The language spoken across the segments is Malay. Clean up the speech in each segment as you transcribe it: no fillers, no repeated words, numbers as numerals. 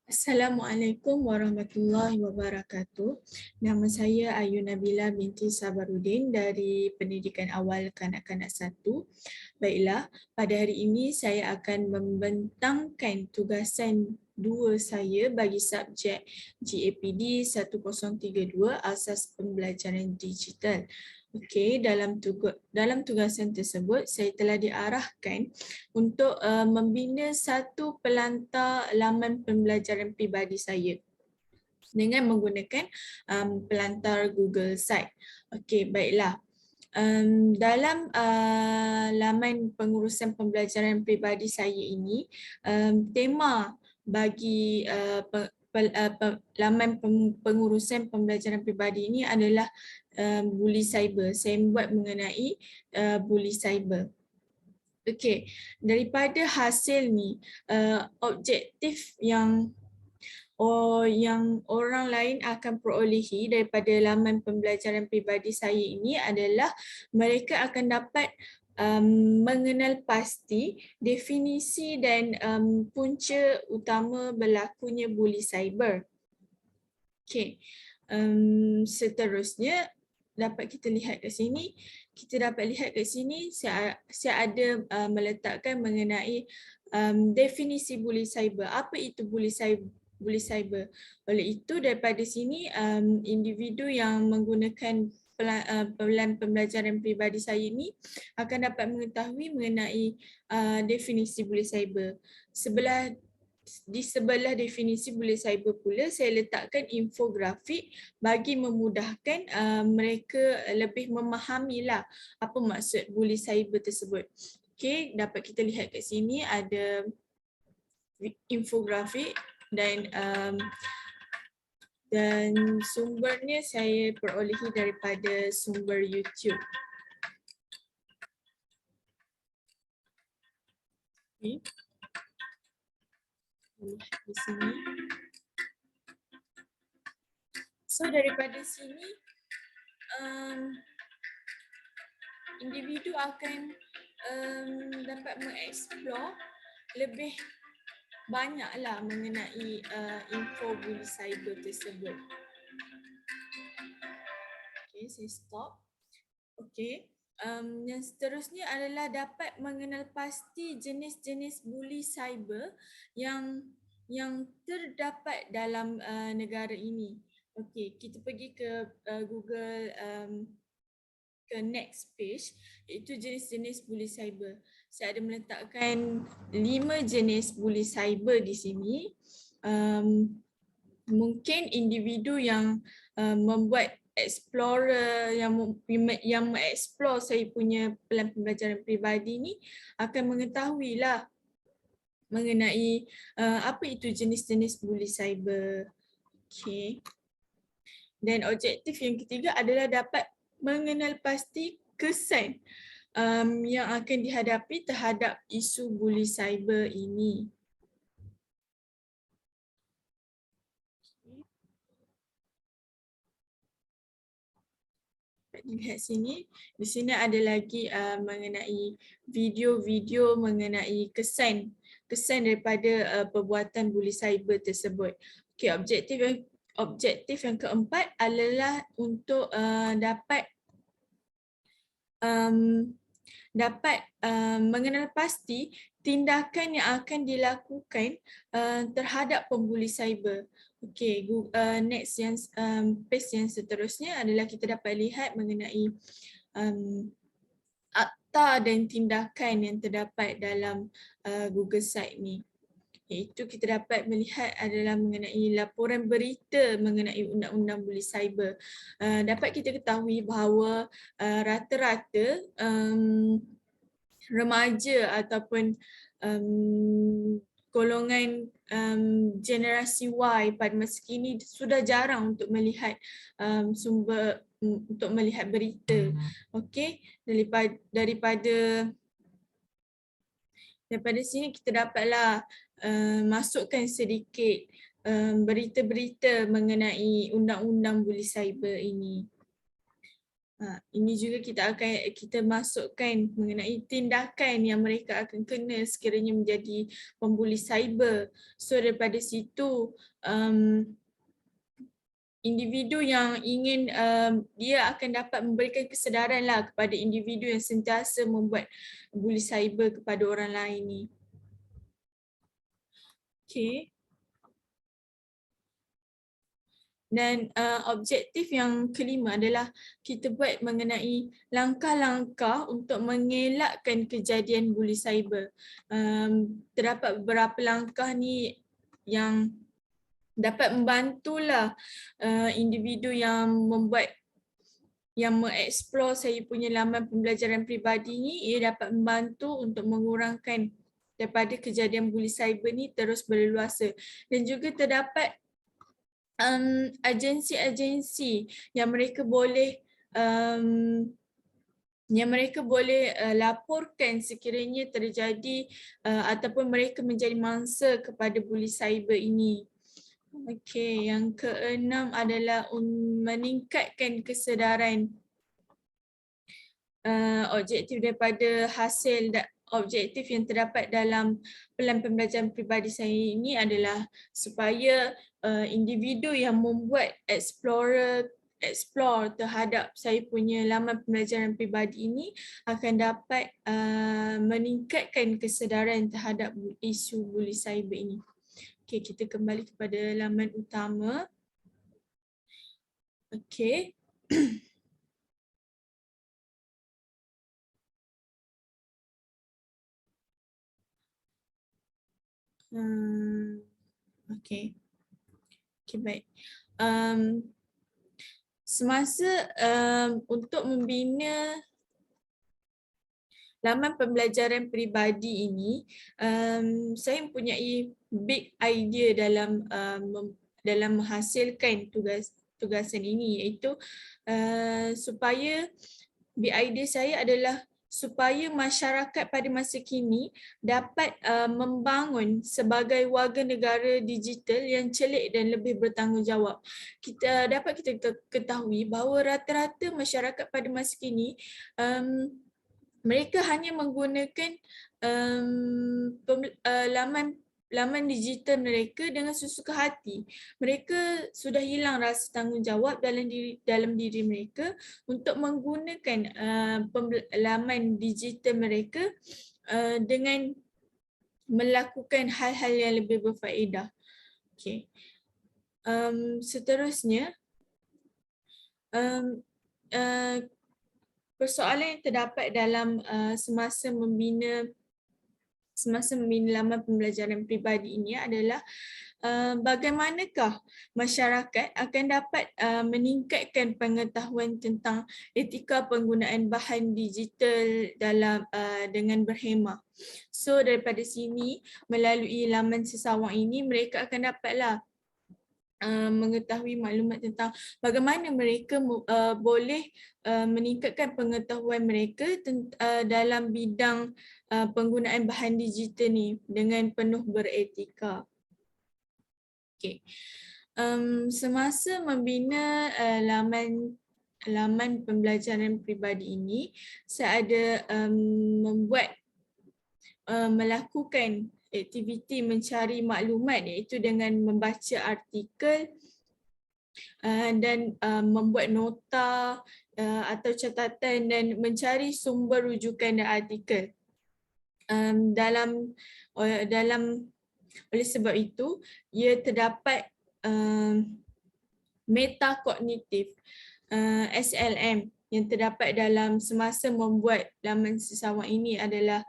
Assalamualaikum warahmatullahi wabarakatuh. Nama saya Ayu Nabila binti Sabarudin dari Pendidikan Awal Kanak-Kanak 1. Baiklah, pada hari ini saya akan membentangkan tugasan 2 saya bagi subjek GAPD 1032 Asas Pembelajaran Digital. Okey, dalam tugasan tersebut saya telah diarahkan untuk membina satu pelantar laman pembelajaran peribadi saya dengan menggunakan pelantar Google Site. Okey, baiklah. Dalam laman pengurusan pembelajaran peribadi saya ini, tema bagi laman pengurusan pembelajaran peribadi ini adalah bully cyber. Saya buat mengenai bully cyber. Okey, daripada hasil ni, objektif yang orang lain akan perolehi daripada laman pembelajaran peribadi saya ini adalah mereka akan dapat mengenal pasti definisi dan punca utama berlakunya bully cyber. Okey, seterusnya dapat kita lihat kat sini. Kita dapat lihat kat sini saya ada meletakkan mengenai definisi bully cyber. Apa itu bully cyber? Oleh itu daripada sini individu yang menggunakan pelan pembelajaran peribadi saya ini akan dapat mengetahui mengenai definisi bully cyber. Di sebelah definisi bully cyber pula saya letakkan infografik bagi memudahkan mereka lebih memahamilah apa maksud bully cyber tersebut. Okey, dapat kita lihat kat sini ada infografik dan sumbernya saya perolehi daripada sumber YouTube. Okay. Lihat di sini. So daripada sini individu akan dapat mengeksplor lebih banyaklah mengenai info bully cyber tersebut. Okay, saya stop. Okay. Yang seterusnya adalah dapat mengenal pasti jenis-jenis bully cyber yang terdapat dalam negara ini. Okey, kita pergi ke Google ke next page, iaitu jenis-jenis bully cyber. Saya ada meletakkan 5 jenis bully cyber di sini. Mungkin individu yang membuat explorer yang mengeksplor saya punya pelan pembelajaran peribadi ni akan mengetahuilah mengenai apa itu jenis-jenis bully cyber. Okay. Dan objektif yang ketiga adalah dapat mengenal pasti kesan yang akan dihadapi terhadap isu bully cyber ini. Lihat sini, di sini ada lagi mengenai video-video mengenai kesan daripada perbuatan bully cyber tersebut. Okey, objektif yang keempat adalah untuk dapat mengenal pasti tindakan yang akan dilakukan terhadap pembuli cyber. Okey, next yang page yang seterusnya adalah kita dapat lihat mengenai akta dan tindakan yang terdapat dalam Google Site ni. Iaitu kita dapat melihat adalah mengenai laporan berita mengenai undang-undang bully cyber. Dapat kita ketahui bahawa rata-rata remaja ataupun golongan generasi Y pada masa kini sudah jarang untuk melihat untuk melihat berita. Okey, daripada sini kita dapatlah masukkan sedikit berita-berita mengenai undang-undang bully cyber ini. Ini juga kita masukkan mengenai tindakan yang mereka akan kena sekiranya menjadi pembuli cyber. So daripada situ individu yang ingin dia akan dapat memberikan kesedaran lah kepada individu yang sentiasa membuat bully cyber kepada orang lain ni. Okay. Dan objektif yang kelima adalah kita buat mengenai langkah-langkah untuk mengelakkan kejadian bully cyber. Terdapat beberapa langkah ni yang dapat membantulah individu yang mengeksplor saya punya laman pembelajaran peribadi ni, ia dapat membantu untuk mengurangkan daripada kejadian bully cyber ni terus berleluasa. Dan juga terdapat agensi-agensi yang mereka boleh laporkan sekiranya terjadi ataupun mereka menjadi mangsa kepada bully cyber ini. Okey, yang keenam adalah meningkatkan kesedaran. Objektif daripada objektif yang terdapat dalam pelan pembelajaran peribadi saya ini adalah supaya individu yang membuat explore terhadap saya punya laman pembelajaran peribadi ini akan dapat meningkatkan kesedaran terhadap isu bully cyber ini. Okey, kita kembali kepada laman utama. Okey. Okey. Okey, baik. Semasa untuk membina laman pembelajaran peribadi ini, saya mempunyai big idea dalam menghasilkan tugasan ini, iaitu supaya big idea saya adalah supaya masyarakat pada masa kini dapat membangun sebagai warga negara digital yang celik dan lebih bertanggungjawab. Kita ketahui bahawa rata-rata masyarakat pada masa kini mereka hanya menggunakan laman digital mereka dengan sesuka hati. Mereka sudah hilang rasa tanggungjawab dalam diri mereka untuk menggunakan laman digital mereka dengan melakukan hal-hal yang lebih berfaedah. Okay. Seterusnya, persoalan yang terdapat dalam semasa membina laman pembelajaran peribadi ini adalah bagaimanakah masyarakat akan dapat meningkatkan pengetahuan tentang etika penggunaan bahan digital dengan berhemah. So daripada sini, melalui laman sesawang ini, mereka akan dapatlah mengetahui maklumat tentang bagaimana mereka boleh meningkatkan pengetahuan mereka dalam bidang penggunaan bahan digital ni dengan penuh beretika. Okay. Semasa membina laman pembelajaran peribadi ini, saya ada melakukan aktiviti mencari maklumat, iaitu dengan membaca artikel dan membuat nota atau catatan dan mencari sumber rujukan dan artikel. Oleh sebab itu, ia terdapat metakognitif SLM yang terdapat dalam semasa membuat laman sesawang ini adalah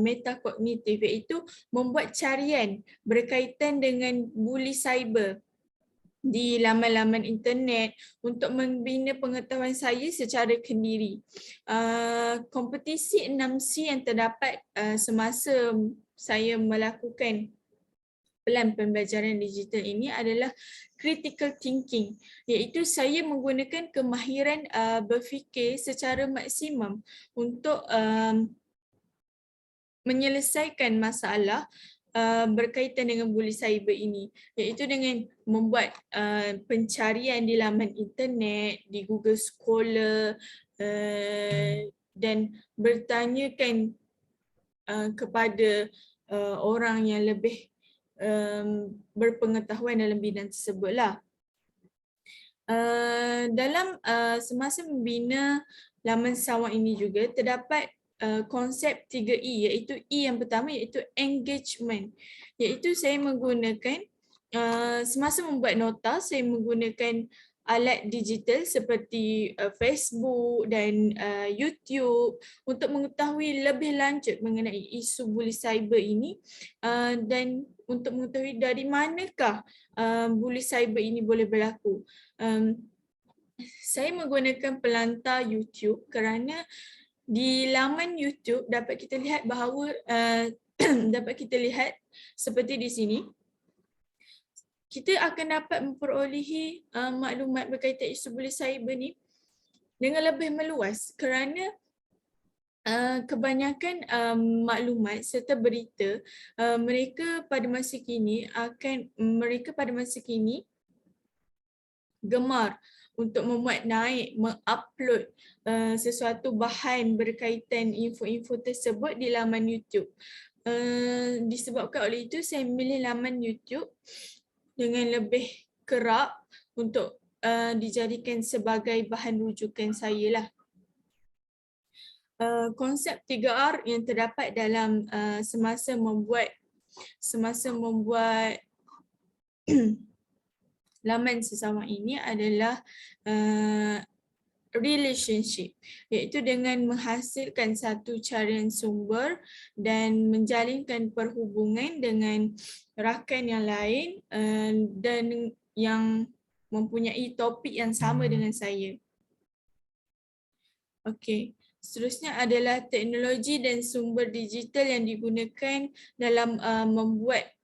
metakognitif, iaitu membuat carian berkaitan dengan bully cyber di laman-laman internet untuk membina pengetahuan saya secara kendiri. Kompetisi 6C yang terdapat semasa saya melakukan pelan pembelajaran digital ini adalah critical thinking, iaitu saya menggunakan kemahiran berfikir secara maksimum untuk menyelesaikan masalah berkaitan dengan bully cyber ini, iaitu dengan membuat pencarian di laman internet, di Google Scholar, dan bertanyakan kepada orang yang lebih berpengetahuan dalam bidang tersebut lah. Dalam semasa membina laman sawang ini juga terdapat konsep 3E, iaitu E yang pertama iaitu engagement, iaitu saya menggunakan semasa membuat nota saya menggunakan alat digital seperti Facebook dan YouTube untuk mengetahui lebih lanjut mengenai isu bully cyber ini dan untuk mengetahui dari manakah bully cyber ini boleh berlaku. Saya menggunakan pelantar YouTube kerana di laman YouTube dapat kita lihat bahawa dapat kita lihat seperti di sini, kita akan dapat memperolehi maklumat berkaitan isu bully cyber ni dengan lebih meluas kerana kebanyakan maklumat serta berita mereka pada masa kini gemar untuk memuat naik, mengupload sesuatu bahan berkaitan info-info tersebut di laman YouTube. Disebabkan oleh itu, saya memilih laman YouTube dengan lebih kerap untuk dijadikan sebagai bahan rujukan saya lah. Konsep 3R yang terdapat dalam semasa membuat laman sesawang ini adalah relationship, iaitu dengan menghasilkan satu carian sumber dan menjalinkan perhubungan dengan rakan yang lain dan yang mempunyai topik yang sama dengan saya. Okey. Seterusnya adalah teknologi dan sumber digital yang digunakan dalam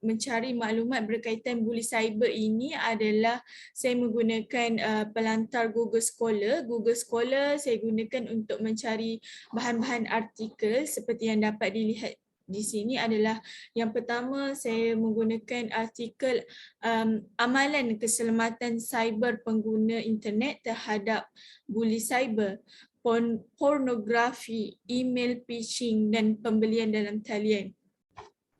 mencari maklumat berkaitan bully cyber ini adalah saya menggunakan pelantar Google Scholar. Google Scholar saya gunakan untuk mencari bahan-bahan artikel seperti yang dapat dilihat di sini adalah yang pertama saya menggunakan artikel amalan keselamatan cyber pengguna internet terhadap bully cyber, pornografi, email phishing dan pembelian dalam talian.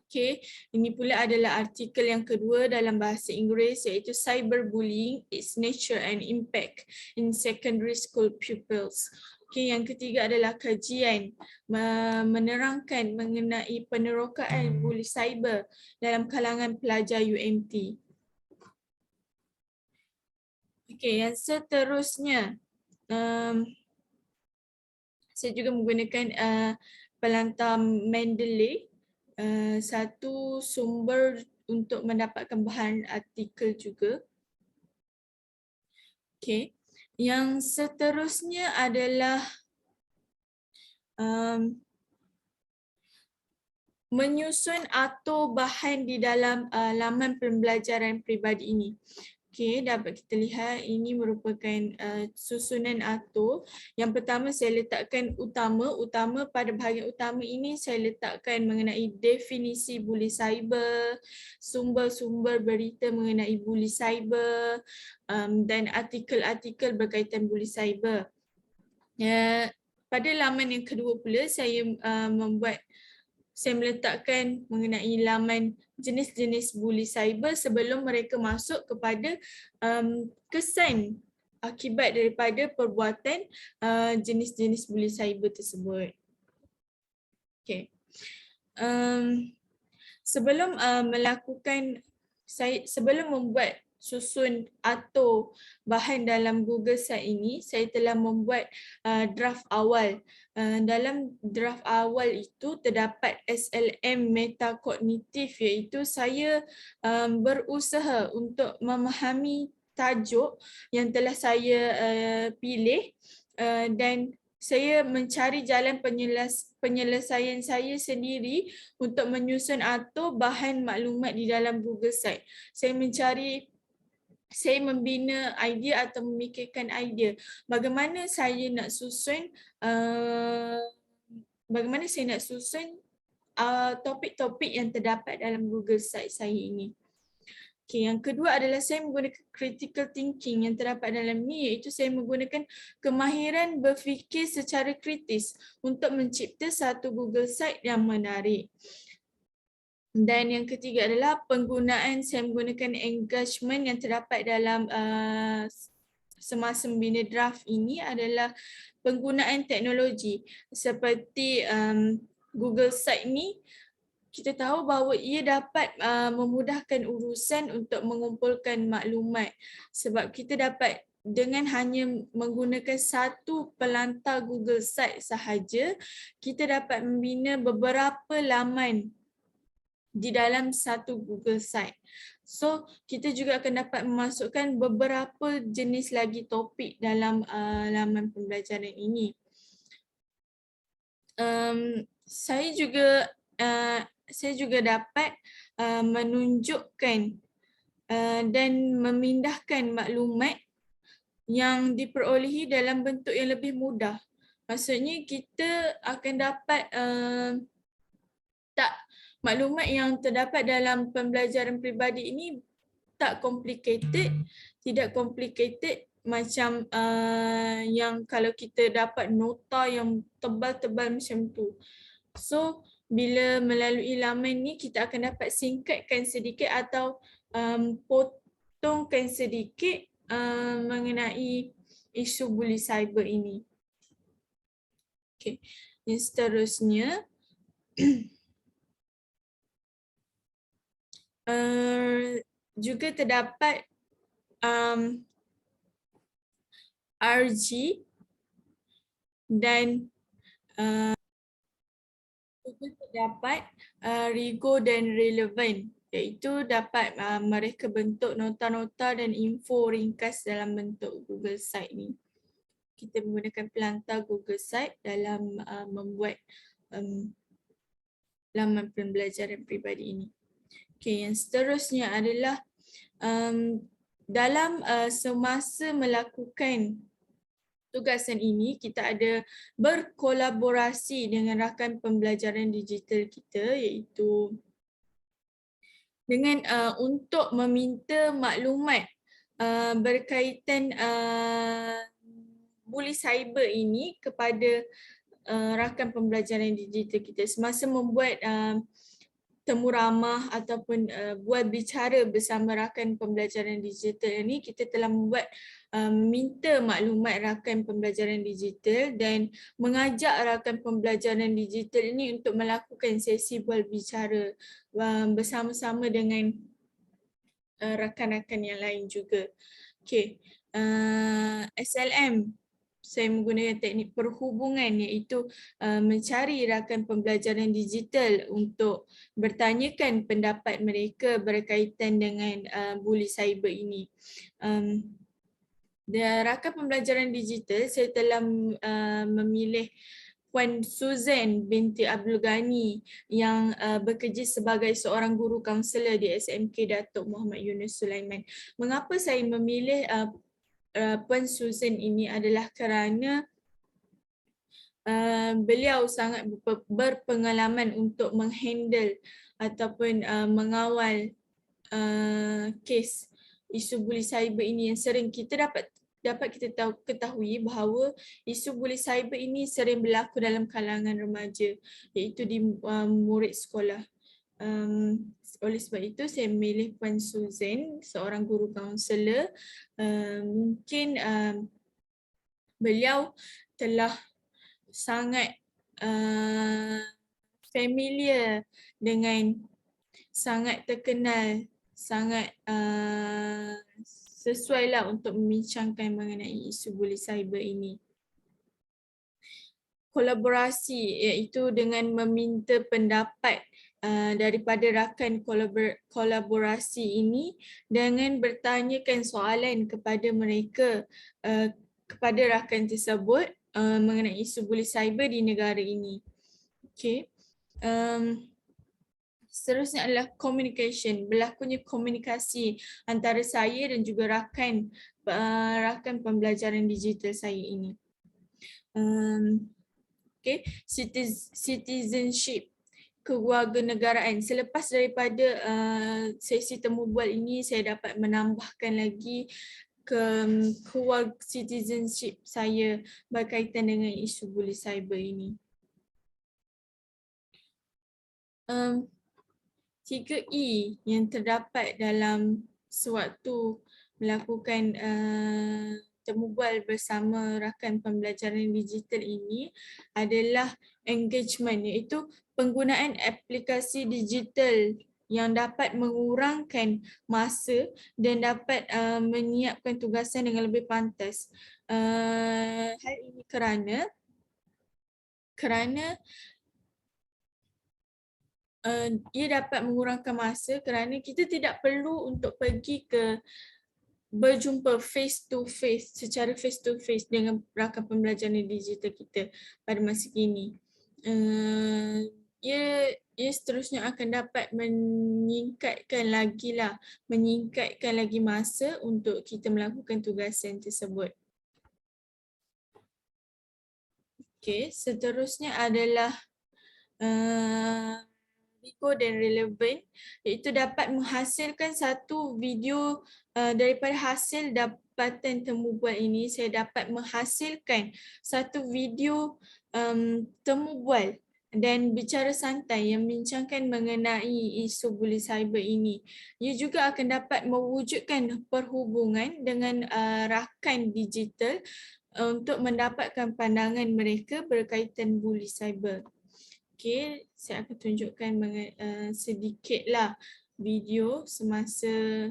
Okay, ini pula adalah artikel yang kedua dalam bahasa Inggeris iaitu Cyberbullying, Its Nature and Impact in Secondary School Pupils. Okay, yang ketiga adalah kajian menerangkan mengenai penerokaan bully cyber dalam kalangan pelajar UMT. Okay, yang seterusnya saya juga menggunakan pelantar Mendeley, satu sumber untuk mendapatkan bahan artikel juga. Okay. Yang seterusnya adalah menyusun atau bahan di dalam laman pembelajaran peribadi ini. Okay, dapat kita lihat ini merupakan susunan atur. Yang pertama saya letakkan utama pada bahagian utama ini saya letakkan mengenai definisi bully cyber, sumber-sumber berita mengenai bully cyber dan artikel-artikel berkaitan bully cyber. Pada laman yang kedua pula saya meletakkan mengenai laman jenis-jenis bully cyber sebelum mereka masuk kepada kesan akibat daripada perbuatan jenis-jenis bully cyber tersebut. Okay. Sebelum membuat susun atau bahan dalam Google Site ini, saya telah membuat draft awal. Dalam draft awal itu terdapat SLM metakognitif, iaitu saya berusaha untuk memahami tajuk yang telah saya pilih dan saya mencari jalan penyelesaian saya sendiri untuk menyusun atau bahan maklumat di dalam Google Site. Saya membina idea atau memikirkan idea bagaimana saya nak susun topik-topik yang terdapat dalam Google Site saya ini. Okay, yang kedua adalah saya menggunakan critical thinking yang terdapat dalam ni, iaitu saya menggunakan kemahiran berfikir secara kritis untuk mencipta satu Google Site yang menarik. Dan yang ketiga adalah penggunaan, saya menggunakan engagement yang terdapat dalam semasa membina draft ini adalah penggunaan teknologi seperti Google Site ni. Kita tahu bahawa ia dapat memudahkan urusan untuk mengumpulkan maklumat sebab kita dapat dengan hanya menggunakan satu pelantar Google Site sahaja, kita dapat membina beberapa laman di dalam satu Google Site. So, kita juga akan dapat memasukkan beberapa jenis lagi topik dalam laman pembelajaran ini. Saya juga dapat menunjukkan dan memindahkan maklumat yang diperolehi dalam bentuk yang lebih mudah. Maksudnya kita akan dapat maklumat yang terdapat dalam pembelajaran peribadi ini tak complicated, tidak complicated macam yang kalau kita dapat nota yang tebal-tebal macam tu. So, bila melalui laman ni kita akan dapat singkatkan sedikit atau potongkan sedikit mengenai isu buli cyber ini. Okay. Yang seterusnya juga terdapat RG dan juga terdapat Rigo dan Relevant, iaitu dapat mereka bentuk nota-nota dan info ringkas dalam bentuk Google Site ni. Kita menggunakan pelantar Google Site dalam membuat laman pembelajaran peribadi ini. Okay, yang seterusnya adalah dalam semasa melakukan tugasan ini, kita ada berkolaborasi dengan rakan pembelajaran digital kita, iaitu dengan untuk meminta maklumat berkaitan buli cyber ini kepada rakan pembelajaran digital kita. Semasa membuat temu ramah ataupun buat bicara bersama rakan pembelajaran digital ini, kita telah membuat minta maklumat rakan pembelajaran digital dan mengajak rakan pembelajaran digital ini untuk melakukan sesi bual bicara bersama-sama dengan rakan-rakan yang lain juga. Okay. SLM, saya menggunakan teknik perhubungan, iaitu mencari rakan pembelajaran digital untuk bertanyakan pendapat mereka berkaitan dengan buli cyber ini. Dan rakan pembelajaran digital, saya telah memilih Puan Susan binti Abdul Ghani yang bekerja sebagai seorang guru kaunselor di SMK Datuk Muhammad Yunus Sulaiman. Mengapa saya memilih Puan Susan ini adalah kerana beliau sangat berpengalaman untuk menghandle ataupun mengawal kes isu buli cyber ini yang sering kita dapat kita ketahui bahawa isu buli cyber ini sering berlaku dalam kalangan remaja, iaitu di murid sekolah. Oleh sebab itu saya memilih Puan Susan, seorang guru kaunselor. Mungkin beliau telah sangat familiar dengan, sangat terkenal, sangat sesuailah untuk membincangkan mengenai isu buli cyber ini. Kolaborasi, iaitu dengan meminta pendapat daripada rakan kolaborasi ini dengan bertanyakan soalan kepada mereka, kepada rakan tersebut mengenai isu buli cyber di negara ini. Okay. Seterusnya adalah communication, berlakunya komunikasi antara saya dan juga rakan pembelajaran digital saya ini. Okay. Citizenship, kewarganegaraan. Selepas daripada sesi temu bual ini, saya dapat menambahkan lagi citizenship saya berkaitan dengan isu buli cyber ini. 3E yang terdapat dalam sewaktu melakukan temu bual bersama rakan pembelajaran digital ini adalah engagement, iaitu penggunaan aplikasi digital yang dapat mengurangkan masa dan dapat menyiapkan tugasan dengan lebih pantas. Hal ini kerana ia dapat mengurangkan masa kerana kita tidak perlu untuk pergi ke berjumpa face to face dengan rakan pembelajaran digital kita pada masa kini. Ia seterusnya akan dapat meningkatkan lagi masa untuk kita melakukan tugasan tersebut. Okey, seterusnya adalah Rico dan relevan, iaitu dapat menghasilkan satu video daripada hasil dapatan temu bual ini. Saya dapat menghasilkan satu video temu bual dan bicara santai yang membincangkan mengenai isu buli cyber ini. Ia juga akan dapat mewujudkan perhubungan dengan rakan digital untuk mendapatkan pandangan mereka berkaitan buli cyber. Okey, saya akan tunjukkan sedikitlah video semasa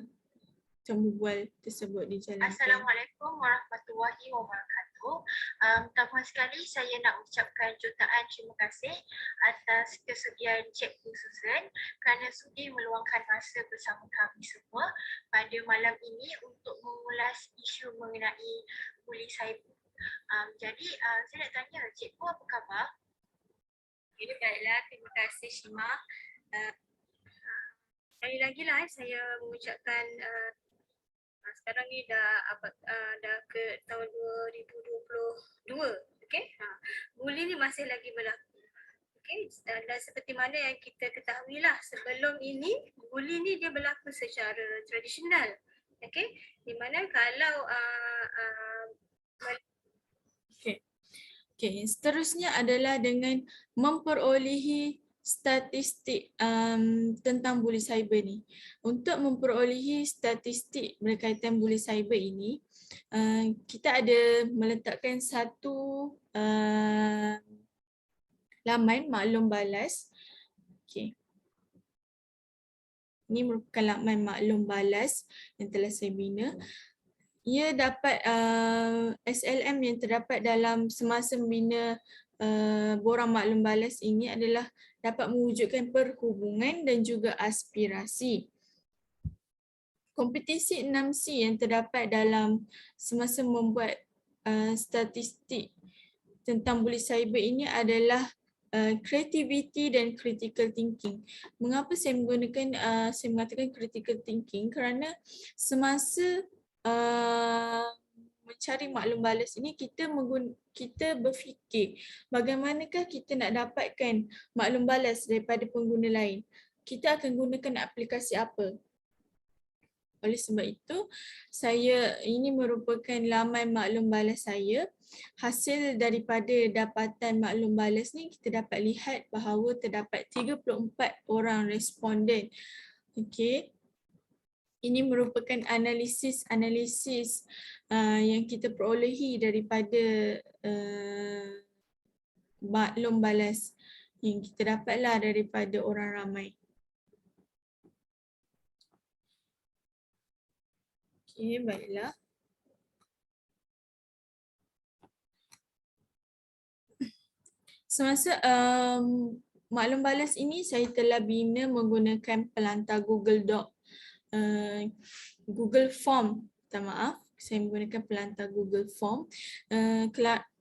temu bual tersebut dijalankan. Assalamualaikum warahmatullahi wabarakatuh. Pertama sekali saya nak ucapkan jutaan terima kasih atas kesediaan Cikgu Susan kerana sudi meluangkan masa bersama kami semua pada malam ini untuk mengulas isu mengenai buli cyber. Jadi saya nak tanya, Cikgu apa khabar? Jadi baiklah, terima kasih Shima. Sekali lagi lah saya mengucapkan sekarang ni dah ke tahun 2022, okey. Buli ni masih lagi berlaku. Okey, dan seperti mana yang kita ketahui lah, sebelum ini buli ni dia berlaku secara tradisional. Okey, di mana kalau Okey, seterusnya adalah dengan memperolehi statistik tentang buli cyber ni. Untuk memperolehi statistik berkaitan buli cyber ini, kita ada meletakkan satu laman maklum balas. Okey. Ini merupakan laman maklum balas yang telah saya bina. Ia dapat SLM yang terdapat dalam semasa membina borang maklum balas ini adalah dapat mewujudkan perhubungan dan juga aspirasi. Kompetisi 6C yang terdapat dalam semasa membuat statistik tentang buli cyber ini adalah creativity dan critical thinking. Mengapa saya mengatakan critical thinking? Kerana semasa mencari maklum balas ini kita berfikir bagaimanakah kita nak dapatkan maklum balas daripada pengguna lain. Kita akan gunakan aplikasi apa? Oleh sebab itu, ini merupakan laman maklum balas saya. Hasil daripada dapatan maklum balas ni kita dapat lihat bahawa terdapat 34 orang responden. Okey. Ini merupakan analisis yang kita perolehi daripada maklum balas yang kita dapatlah daripada orang ramai. Okey, baiklah. Semasa maklum balas ini saya telah bina menggunakan pelantar Google Doc. Google Form, minta maaf, saya menggunakan pelantar Google Form.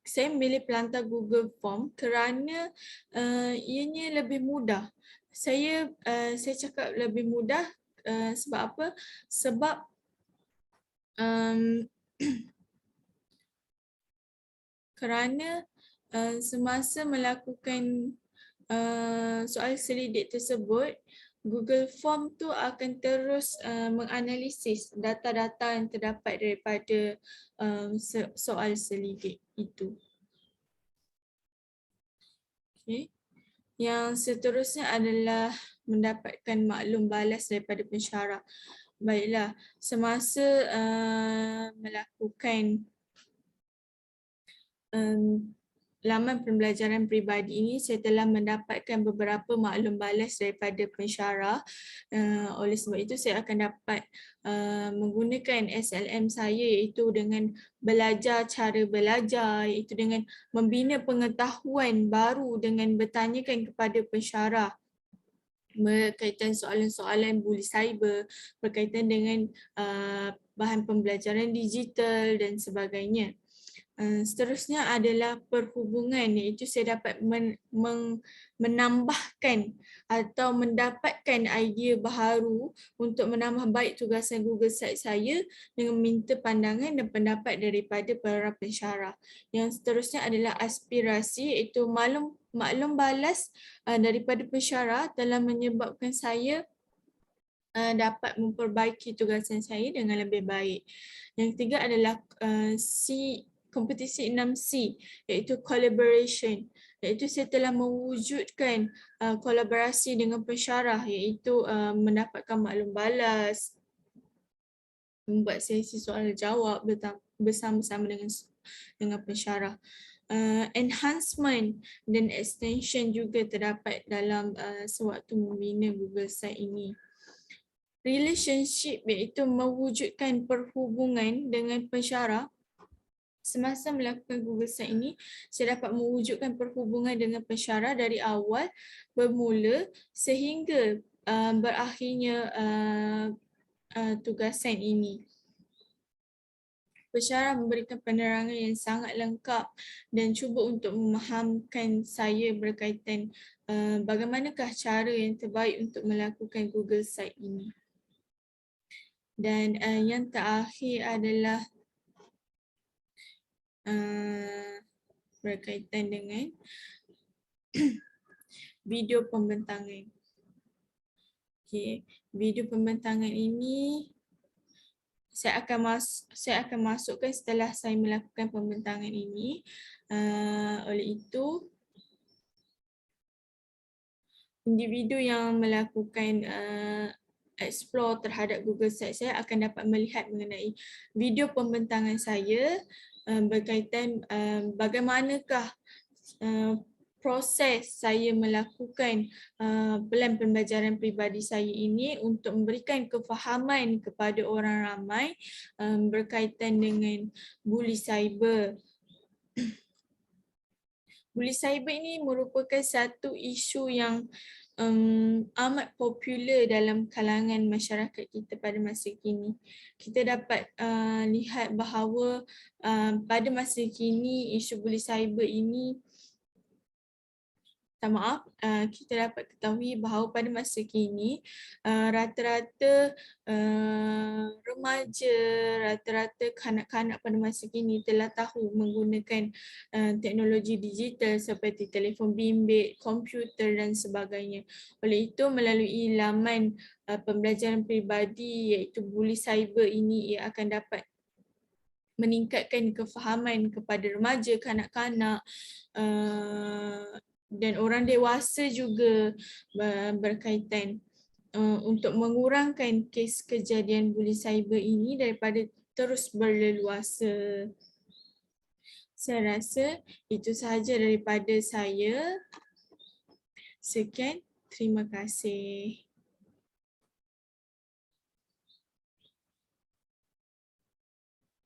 Saya memilih pelantar Google Form kerana ianya lebih mudah. Saya cakap lebih mudah sebab apa? Sebab kerana semasa melakukan soal selidik tersebut, Google Form tu akan terus menganalisis data-data yang terdapat daripada soal selidik itu. Okay. Yang seterusnya adalah mendapatkan maklum balas daripada pensyarah. Baiklah, semasa melakukan laman pembelajaran peribadi ini, saya telah mendapatkan beberapa maklum balas daripada pensyarah. Oleh sebab itu, saya akan dapat menggunakan SLM saya, iaitu dengan belajar cara belajar, iaitu dengan membina pengetahuan baru dengan bertanyakan kepada pensyarah berkaitan soalan-soalan buli cyber, berkaitan dengan bahan pembelajaran digital dan sebagainya. Seterusnya adalah perhubungan, iaitu saya dapat menambahkan atau mendapatkan idea baharu untuk menambah baik tugasan Google Sites saya dengan meminta pandangan dan pendapat daripada para pensyarah. Yang seterusnya adalah aspirasi, iaitu maklum balas daripada pensyarah telah menyebabkan saya dapat memperbaiki tugasan saya dengan lebih baik. Yang ketiga adalah kompetisi 6C, iaitu collaboration, iaitu saya telah mewujudkan kolaborasi dengan pensyarah, iaitu mendapatkan maklum balas, membuat sesi soal jawab bersama-sama dengan pensyarah. Enhancement dan extension juga terdapat dalam sewaktu membina Google Site ini. Relationship, iaitu mewujudkan perhubungan dengan pensyarah. Semasa melakukan Google Site ini, saya dapat mewujudkan perhubungan dengan pensyarah dari awal bermula sehingga berakhirnya tugasan ini. Pensyarah memberikan penerangan yang sangat lengkap dan cuba untuk memahamkan saya berkaitan bagaimanakah cara yang terbaik untuk melakukan Google Site ini. Dan yang terakhir adalah berkaitan dengan video pembentangan. Okay. Video pembentangan ini saya akan masukkan setelah saya melakukan pembentangan ini. Oleh itu, individu yang melakukan explore terhadap Google Sites saya akan dapat melihat mengenai video pembentangan saya berkaitan bagaimanakah proses saya melakukan pelan pembelajaran peribadi saya ini untuk memberikan kefahaman kepada orang ramai berkaitan dengan buli cyber. Buli cyber ini merupakan satu isu yang amat popular dalam kalangan masyarakat kita pada masa kini. Kita dapat lihat bahawa pada masa kini isu buli cyber ini, kita dapat ketahui bahawa pada masa kini rata-rata remaja, rata-rata kanak-kanak pada masa kini telah tahu menggunakan teknologi digital seperti telefon bimbit, komputer dan sebagainya. Oleh itu, melalui laman pembelajaran peribadi iaitu buli cyber ini, ia akan dapat meningkatkan kefahaman kepada remaja, kanak-kanak dan orang dewasa juga berkaitan untuk mengurangkan kes kejadian buli cyber ini daripada terus berleluasa. Saya rasa itu sahaja daripada saya. Sekian, terima kasih.